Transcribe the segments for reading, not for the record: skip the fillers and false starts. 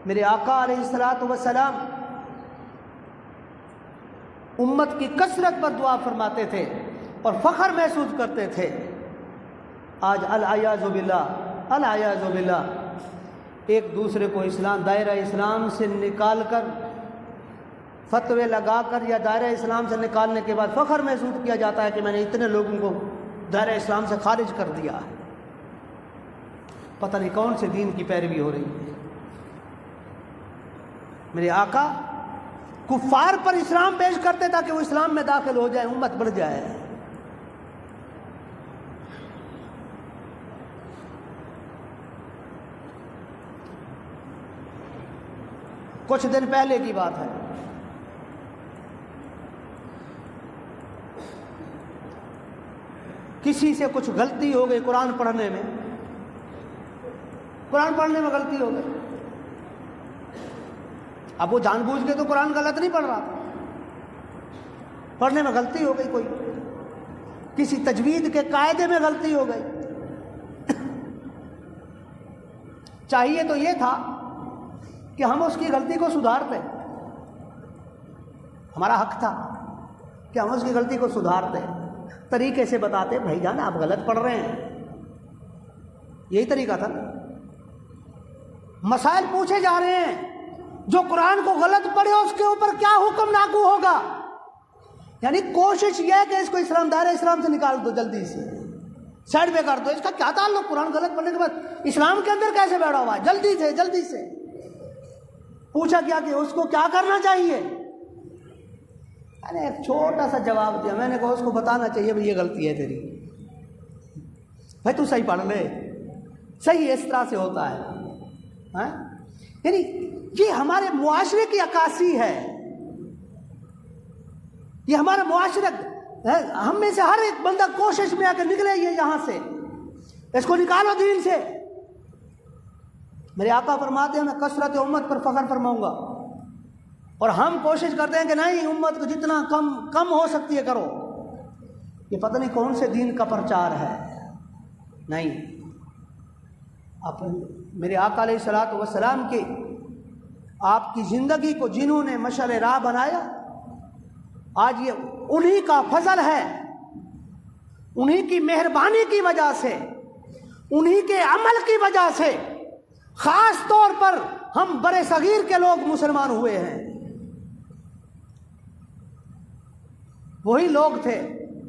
میرے آقا علیہ الصلوۃ والسلام امت کی کثرت پر دعا فرماتے تھے اور فخر محسوس کرتے تھے. آج العیاذ باللہ ایک دوسرے کو اسلام دائرہ اسلام سے نکال کر فتوے لگا کر یا دائرہ اسلام سے نکالنے کے بعد فخر محسوس کیا جاتا ہے کہ میں نے اتنے لوگوں کو دائرہ اسلام سے خارج کر دیا ہے. پتہ نہیں کون سے دین کی پیروی ہو رہی ہے. میرے آقا کفار پر اسلام پیش کرتے تاکہ وہ اسلام میں داخل ہو جائے، امت بڑھ جائے. کچھ دن پہلے کی بات ہے، کسی سے کچھ غلطی ہو گئی قرآن پڑھنے میں غلطی ہو گئی. اب وہ جان بوجھ کے تو قرآن غلط نہیں پڑھ رہا تھا، پڑھنے میں غلطی ہو گئی، کوئی کسی تجوید کے قاعدے میں غلطی ہو گئی. چاہیے تو یہ تھا کہ ہم اس کی غلطی کو سدھارتے، ہمارا حق تھا کہ ہم اس کی غلطی کو سدھارتے، طریقے سے بتاتے بھائی جان آپ غلط پڑھ رہے ہیں. یہی طریقہ تھا. مسائل پوچھے جا رہے ہیں، جو قرآن کو غلط پڑھے اس کے اوپر کیا حکم لاگو ہوگا. یعنی کوشش یہ ہے کہ اس کو دائرہ اسلام سے نکال دو، جلدی سے سائڈ پہ کر دو. اس کا کیا تعلق قرآن غلط پڑھنے کے بعد اسلام کے اندر کیسے بیٹھا ہوا ہے؟ جلدی سے پوچھا کیا کہ اس کو کیا کرنا چاہیے. میں نے ایک چھوٹا سا جواب دیا، میں نے کہا اس کو بتانا چاہیے بھائی یہ غلطی ہے تیری، بھائی تو صحیح پڑھ لے. صحیح اس طرح سے ہوتا ہے. یعنی یہ ہمارے معاشرے کی عکاسی ہے، یہ ہمارا معاشرت ہے. ہم میں سے ہر ایک بندہ کوشش میں آ کے نکلے یہ یہاں سے، اس کو نکالو دین سے. میرے آقا فرماتے ہیں میں کثرت امت پر فخر فرماؤں گا، اور ہم کوشش کرتے ہیں کہ نہیں امت کو جتنا کم ہو سکتی ہے کرو. یہ پتہ نہیں کون سے دین کا پرچار ہے. نہیں، میرے آقا علیہ الصلوۃ والسلام کی آپ کی زندگی کو جنہوں نے مشعل راہ بنایا، آج یہ انہی کا فضل ہے، انہی کی مہربانی کی وجہ سے، انہی کے عمل کی وجہ سے خاص طور پر ہم برے صغیر کے لوگ مسلمان ہوئے ہیں. وہی لوگ تھے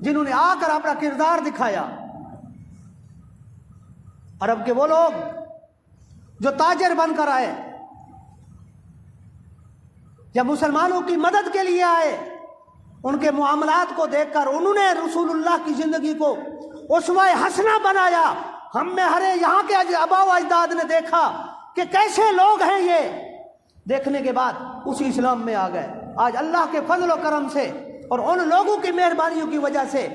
جنہوں نے آ کر اپنا کردار دکھایا. عرب کے وہ لوگ جو تاجر بن کر آئے یا مسلمانوں کی مدد کے لیے آئے، ان کے معاملات کو دیکھ کر انہوں نے رسول اللہ کی زندگی کو اسوہ حسنہ بنایا. ہم میں ہر یہاں کے آباء و اجداد نے دیکھا کہ کیسے لوگ ہیں یہ، دیکھنے کے بعد اسی اسلام میں آ گئے. آج اللہ کے فضل و کرم سے اور ان لوگوں کی مہربانیوں کی وجہ سے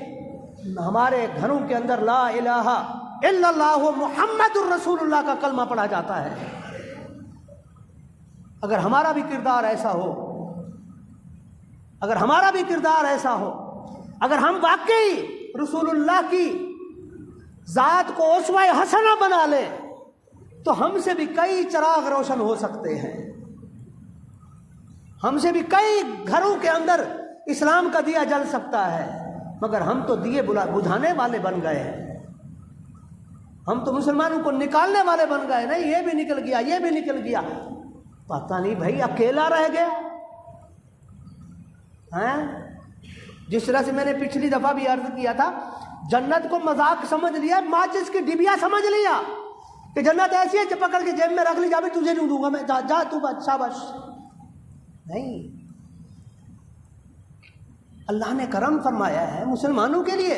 ہمارے گھروں کے اندر لا الہ الا اللہ محمد الرسول اللہ کا کلمہ پڑھا جاتا ہے. اگر ہمارا بھی کردار ایسا ہو، اگر ہم واقعی رسول اللہ کی ذات کو اسوہ حسنہ بنا لیں تو ہم سے بھی کئی چراغ روشن ہو سکتے ہیں، ہم سے بھی کئی گھروں کے اندر اسلام کا دیا جل سکتا ہے. مگر ہم تو دیے بجھانے والے بن گئے ہیں، ہم تو مسلمانوں کو نکالنے والے بن گئے. نہیں یہ بھی نکل گیا، یہ بھی نکل گیا، پتہ نہیں بھائی اکیلا رہ گیا. جس طرح سے میں نے پچھلی دفعہ بھی عرض کیا تھا، جنت کو مذاق سمجھ لیا، ماچس کی ڈبیا سمجھ لیا کہ جنت ایسی ہے پکڑ کے جیب میں رکھ لی، جا بھی تجھے نہیں دوں گا میں، جا تو شاباش. نہیں، اللہ نے کرم فرمایا ہے مسلمانوں کے لیے،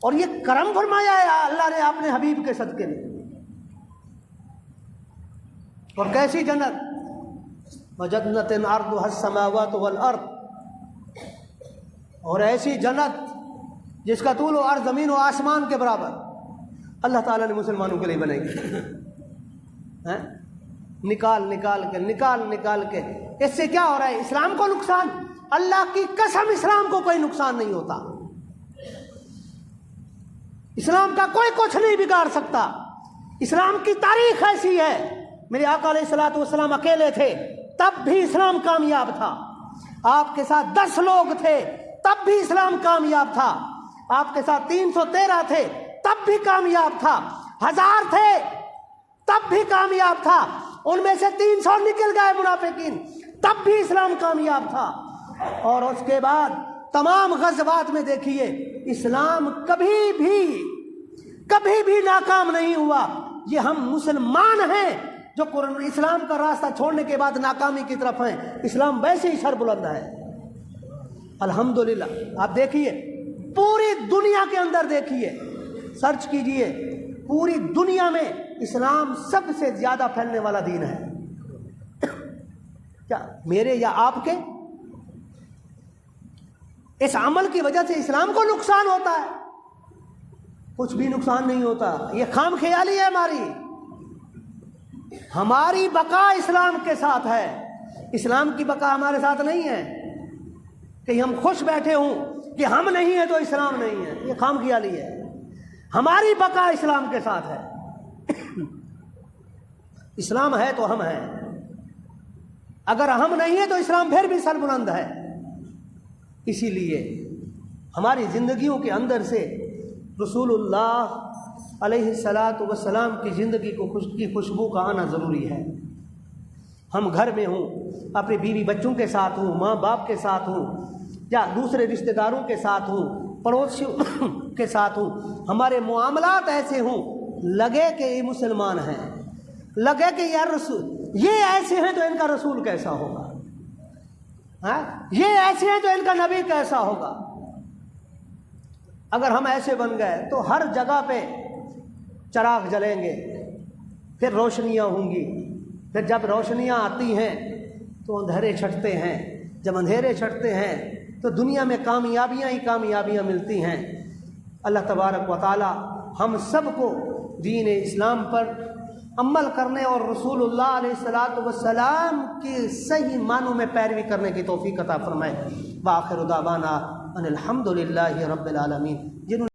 اور یہ کرم فرمایا ہے اللہ نے اپنے حبیب کے صدقے میں. اور کیسی جنت، وجنت عرضها السماوات والارض، اور ایسی جنت جس کا طول و عرض زمین و آسمان کے برابر اللہ تعالیٰ نے مسلمانوں کے لیے بنائی. نکال کے اس سے کیا ہو رہا ہے؟ اسلام کو نقصان. اللہ کی قسم اسلام کو کوئی نقصان نہیں ہوتا، اسلام کا کوئی کچھ نہیں بگاڑ سکتا. اسلام کی تاریخ ایسی ہے میرے آقا علیہ الصلوۃ والسلام اکیلے تھے تب بھی اسلام کامیاب تھا، آپ کے ساتھ 10 لوگ تھے تب بھی اسلام کامیاب تھا، آپ کے ساتھ 313 تھے تب بھی کامیاب تھا، 1000 تھے تب بھی کامیاب تھا، ان میں سے 300 نکل گئے منافقین تب بھی اسلام کامیاب تھا۔ اور اس کے بعد تمام غزوات میں دیکھیے اسلام کبھی بھی ناکام نہیں ہوا۔ یہ ہم مسلمان ہیں جو اسلام کا راستہ چھوڑنے کے بعد ناکامی کی طرف ہیں، اسلام ویسے ہی سر بلند ہے الحمدللہ۔ آپ دیکھیے پوری دنیا کے اندر دیکھیے، سرچ کیجئے، پوری دنیا میں اسلام سب سے زیادہ پھیلنے والا دین ہے۔ کیا میرے یا آپ کے اس عمل کی وجہ سے اسلام کو نقصان ہوتا ہے؟ کچھ بھی نقصان نہیں ہوتا، یہ خام خیالی ہے ہماری بقا اسلام کے ساتھ ہے، اسلام کی بقا ہمارے ساتھ نہیں ہے کہ ہم خوش بیٹھے ہوں کہ ہم نہیں ہیں تو اسلام نہیں ہے، یہ خام خیالی ہے۔ ہماری بقا اسلام کے ساتھ ہے، اسلام ہے تو ہم ہیں، اگر ہم نہیں ہیں تو اسلام پھر بھی سربلند ہے۔ اسی لیے ہماری زندگیوں کے اندر سے رسول اللہ علیہ الصلاۃ والسلام کی زندگی کی خوشبو کا آنا ضروری ہے۔ ہم گھر میں ہوں، اپنے بیوی بچوں کے ساتھ ہوں، ماں باپ کے ساتھ ہوں، یا دوسرے رشتہ داروں کے ساتھ ہوں، پڑوسیوں کے ساتھ ہوں، ہمارے معاملات ایسے ہوں لگے کہ یہ مسلمان ہیں، لگے کہ یار رسول یہ ایسے ہیں تو ان کا رسول کیسا ہوگا، یہ ایسے ہیں تو ان کا نبی کیسا ہوگا۔ اگر ہم ایسے بن گئے تو ہر جگہ پہ چراغ جلیں گے، پھر روشنیاں ہوں گی، پھر جب روشنیاں آتی ہیں تو اندھیرے چھٹتے ہیں، جب اندھیرے چھٹتے ہیں تو دنیا میں کامیابیاں ہی کامیابیاں ملتی ہیں۔ اللہ تبارک و تعالی ہم سب کو دین اسلام پر عمل کرنے اور رسول اللہ علیہ الصلوۃ والسلام کی صحیح معنوں میں پیروی کرنے کی توفیق عطا فرمائے۔ وآخر دعوانا ان الحمد للہ رب العالمین۔